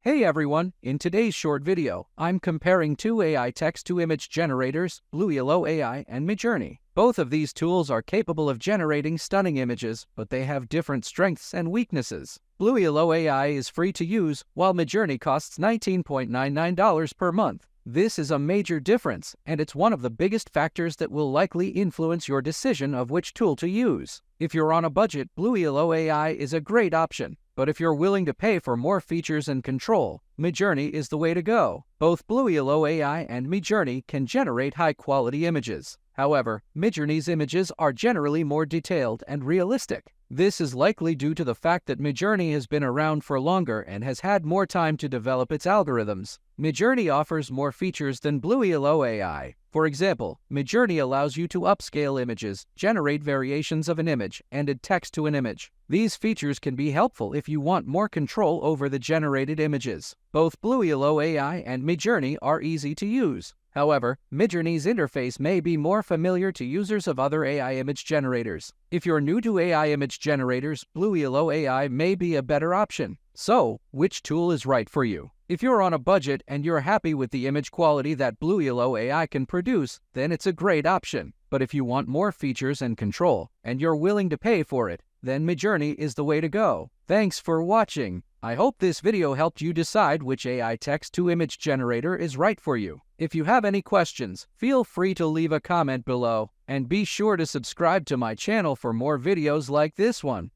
Hey everyone, in today's short video, I'm comparing two AI text-to-image generators, BlueWillow AI and Midjourney. Both of these tools are capable of generating stunning images, but they have different strengths and weaknesses. BlueWillow AI is free to use, while Midjourney costs $19.99 per month. This is a major difference, and it's one of the biggest factors that will likely influence your decision of which tool to use. If you're on a budget, BlueWillow AI is a great option. But if you're willing to pay for more features and control, Midjourney is the way to go. Both BlueWillow AI and Midjourney can generate high-quality images. However, Midjourney's images are generally more detailed and realistic. This is likely due to the fact that Midjourney has been around for longer and has had more time to develop its algorithms. Midjourney offers more features than BlueWillow AI. For example, Midjourney allows you to upscale images, generate variations of an image, and add text to an image. These features can be helpful if you want more control over the generated images. Both BlueWillow AI and Midjourney are easy to use. However, Midjourney's interface may be more familiar to users of other AI image generators. If you're new to AI image generators, BlueWillow AI may be a better option. So, which tool is right for you? If you're on a budget and you're happy with the image quality that BlueWillow AI can produce, then it's a great option. But if you want more features and control, and you're willing to pay for it, then Midjourney is the way to go. Thanks for watching. I hope this video helped you decide which AI text-to-image generator is right for you. If you have any questions, feel free to leave a comment below, and be sure to subscribe to my channel for more videos like this one.